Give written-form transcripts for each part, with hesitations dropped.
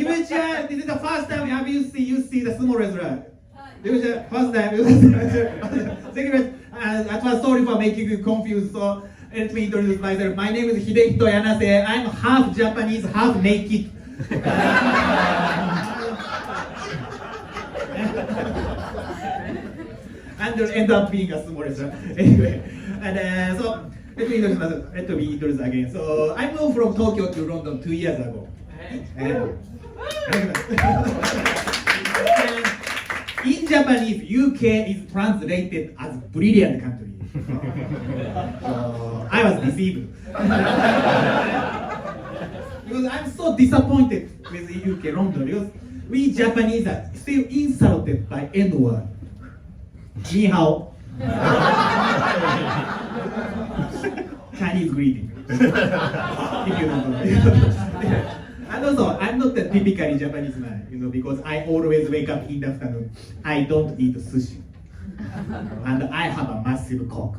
Yuja, this is the first time have you see the sumo wrestler. Yuja, first time. Thank you very much. I was sorry for making you confused. So let me introduce myself. My name is Hidehito Yanase. I'm half Japanese, half naked. And end up being a sumo wrestler. Anyway, and so let me introduce myself. Let me introduce again. So I moved from Tokyo to London 2 years ago. And in Japanese, UK is translated as brilliant country. So I was deceived. Because I'm so disappointed with UK London because we Japanese are still insulted by N-word. Ni hao. Chinese greeting. If you don't know. And also, I'm not a typically Japanese man, because I always wake up in the afternoon. I don't eat sushi. And I have a massive cock.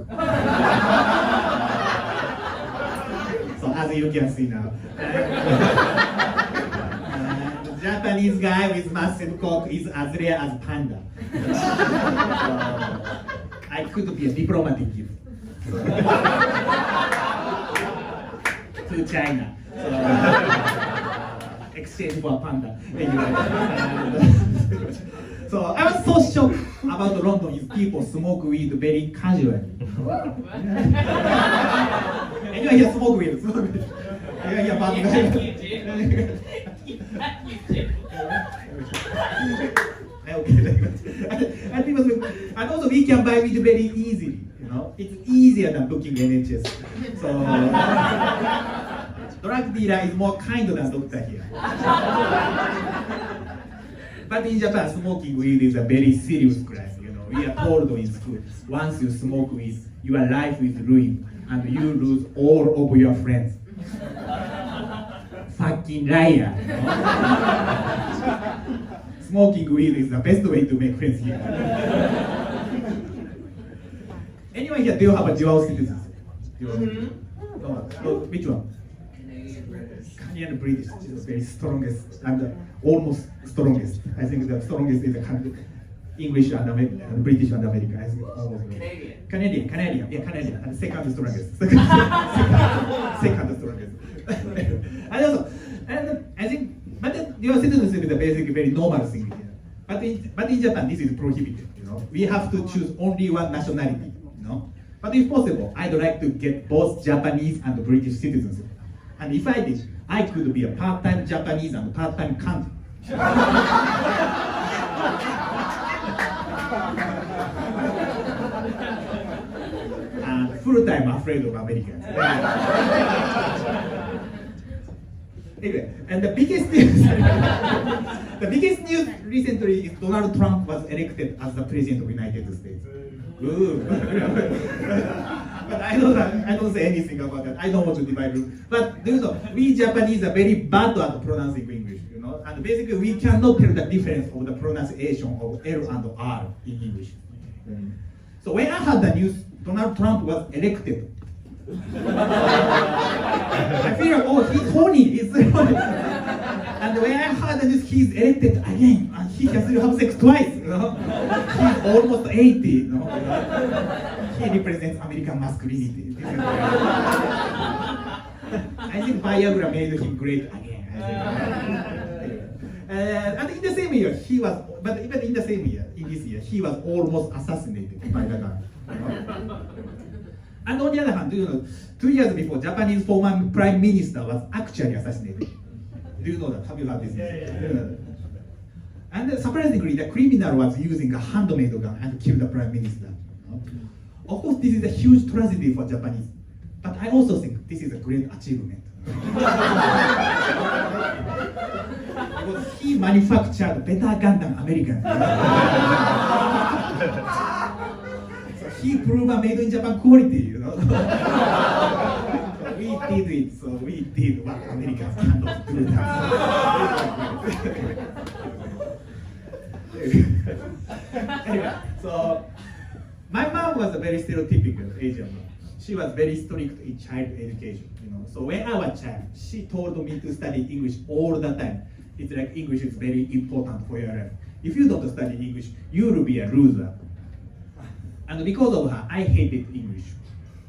So as you can see now. Japanese guy with massive cock is as rare as panda. I could be a diplomatic gift to China. Exchange for a panda. Anyway. So I was so shocked about London is people smoke weed very casually. Anyone here smoke weed? Anyone here party? And also we can buy weed very easily. It's easier than booking NHS. So drug dealer is more kind than doctor here. But in Japan, smoking weed is a very serious crime. We are told in school, once you smoke weed, your life is ruined and you lose all of your friends. Fucking liar. Smoking weed is the best way to make friends here. Anyone here, do you have a dual citizenship? Which one? Canadian British is the very strongest and almost strongest. I think the strongest is the English and British and American. I think almost Canadian. Yeah, Canadian. And second strongest. Second strongest. And also, I think, but your citizenship is a basically very normal thing here. But in Japan, this is prohibited. We have to choose only one nationality. But if possible, I'd like to get both Japanese and British citizenship. And if I did, I could be a part-time Japanese and part-time cunt. And full-time afraid of Americans. Anyway, and the biggest news recently is Donald Trump was elected as the president of the United States. But I don't say anything about that. I don't want to divide room. But we Japanese are very bad at pronouncing English, and basically we cannot tell the difference of the pronunciation of L and R in English. So when I heard the news, Donald Trump was elected. I feel, he's horny. And when I heard the news, he's elected again, and he can still have sex twice. He's almost 80. He represents American masculinity. I think Viagra made him great again. And in the same year, but even in the same year, in this year, he was almost assassinated by the gun. And on the other hand, 2 years before, Japanese former prime minister was actually assassinated. Do you know that? Have you heard this? Yeah. And surprisingly, the criminal was using a handmade gun and killed the prime minister. Of course, this is a huge tragedy for Japanese, but I also think this is a great achievement. Because he manufactured better gun than Americans. So he proved a made in Japan quality, We did it, so we did what Americans cannot do. Anyway, so my mom was a very stereotypical Asian mom. she was very strict in child education. So when I was a child, she told me to study English all the time. It's like English is very important for your life. If you don't study English, you will be a loser. And because of her, I hated English.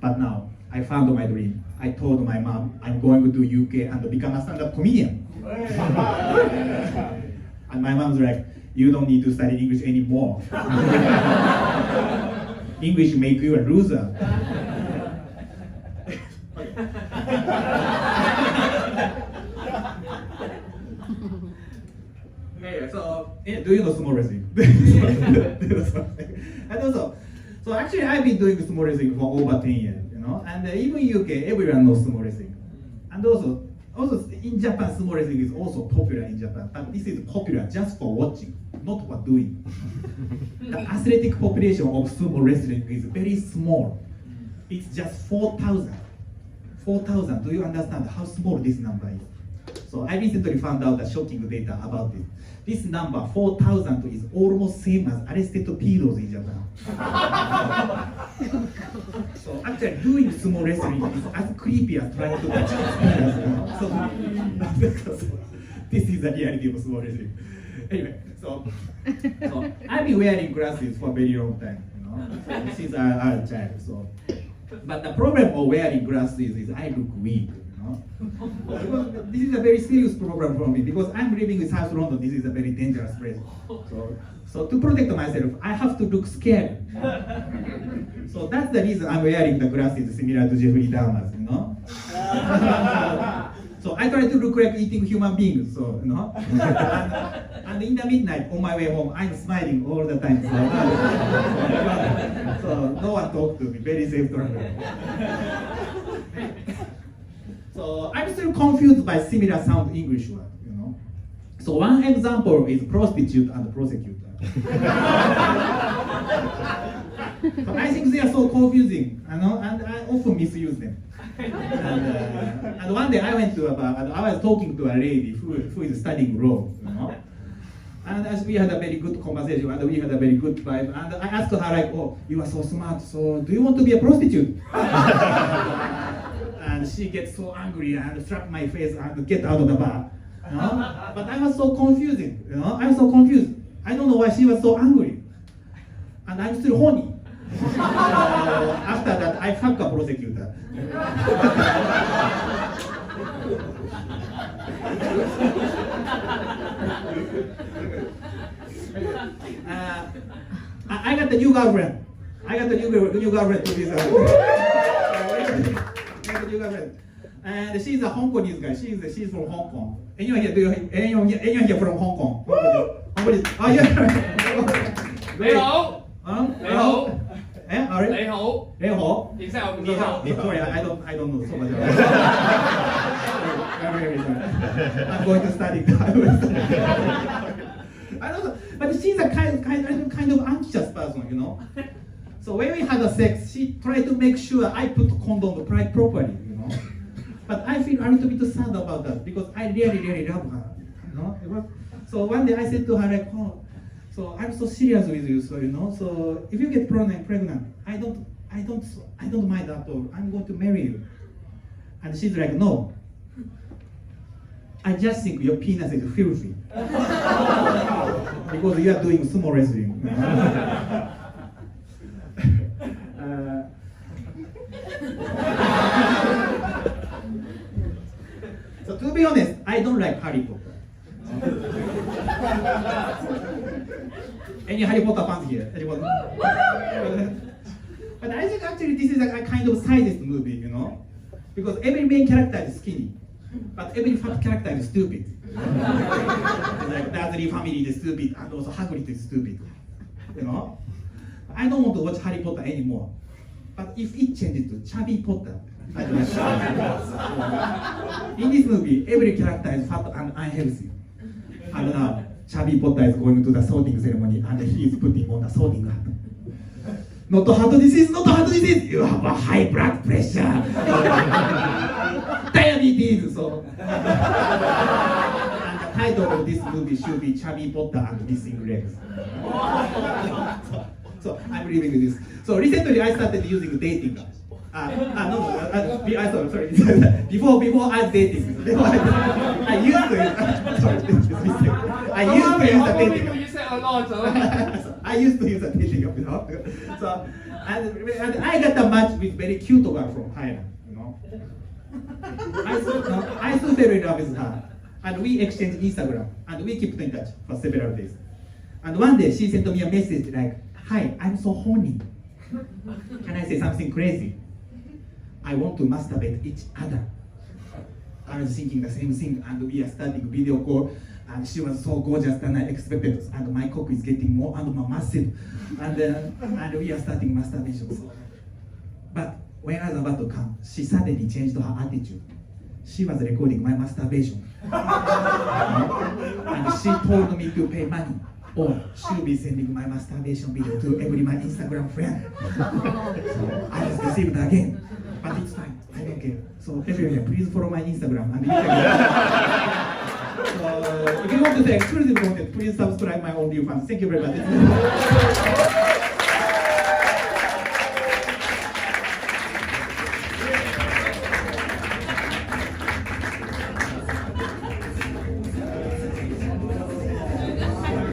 But now, I found my dream. I told my mom, I'm going to UK and become a stand-up comedian. And my mom's like, you don't need to study English anymore. English make you a loser. Do you know sumo wrestling? And also, so actually I've been doing sumo wrestling for over 10 years, and even UK, everyone knows sumo wrestling. And also in Japan, sumo wrestling is also popular in Japan, but this is popular just for watching, not for doing. The athletic population of sumo wrestling is very small. It's just 4,000. 4,000, do you understand how small this number is? So I recently found out the shocking data about this. This number, 4,000, is almost same as arrested pedos in Japan. So actually doing sumo wrestling is as creepy as trying to touch pedos. So this is the reality of sumo wrestling. Anyway, so I've been wearing glasses for a very long time, since I was a child. So, but the problem of wearing glasses is I look weak. This is a very serious problem for me because I'm living in South London. This is a very dangerous place. So to protect myself, I have to look scared. So that's the reason I'm wearing the glasses similar to Jeffrey Dahmer's, So I try to look like eating human beings, and in the midnight on my way home, I'm smiling all the time. So no one talk to me, very safe travel. So I'm still confused by similar sound English word, So one example is prostitute and prosecutor. So I think they are so confusing, and I often misuse them. And one day I went to a bar and I was talking to a lady who is studying law, And as we had a very good conversation and we had a very good vibe, and I asked her like, oh, you are so smart, so do you want to be a prostitute? And she gets so angry and slapped my face and get out of the bar. But I was so confusing, I was so confused. I don't know why she was so angry. And I'm still horny. After that, I fuck a prosecutor. I got the new girlfriend. I got the new girlfriend to this. And she's a Hong Kongese guy. She's from Hong Kong. Anyone here from Hong Kong? Oh yeah. 你好，你好，你好，你好，然之後你好， Sorry, I don't know so much. Very sorry. I'm going to study. I don't know, but she's a kind of anxious person, So when we had a sex, she tried to make sure I put condom properly, But I feel a little bit sad about that because I really love her, So one day I said to her like, oh, so I'm so serious with you, so so if you get pregnant, I don't mind at all. I'm going to marry you. And she's like, no. I just think your penis is filthy. Because you are doing sumo wrestling. So to be honest, I don't like Harry Potter. Any Harry Potter fans here? Harry Potter? But I think actually this is a kind of sized movie, Because every main character is skinny, but every fat character is stupid. Like Dursley family is stupid, and also Hagrid is stupid. I don't want to watch Harry Potter anymore. But if it changes to Chubby Potter, I don't like In this movie, every character is fat and unhealthy. And now, Chubby Potter is going to the sorting ceremony and he is putting on the sorting hat. Not heart disease, not heart disease. You have a high blood pressure. Diabetes. So, and the title of this movie should be Chubby Potter and Missing Legs. So I'm leaving this. So recently I started using dating apps. Sorry. Before I was dating, I used to. Sorry, this mistake. I used to use the dating. You say a lot. I used to use the dating app, So, and I got a match with very cute girl from Thailand, I still fell in love with her, and we exchanged Instagram, and we kept in touch for several days. And one day she sent me a message like, "Hi, I'm so horny. Can I say something crazy? I want to masturbate each other." I was thinking the same thing, and we are starting video call, and she was so gorgeous than I expected, and my cock is getting more and more massive, and we are starting masturbation. But when I was about to come, she suddenly changed her attitude. She was recording my masturbation, and she told me to pay money, or she'll be sending my masturbation video to every my Instagram friend. So I was deceived again, but it's fine. I don't care. So everyone, please follow my Instagram and Instagram. So if you want to see exclusive content, please subscribe my OnlyFans. Thank you very much.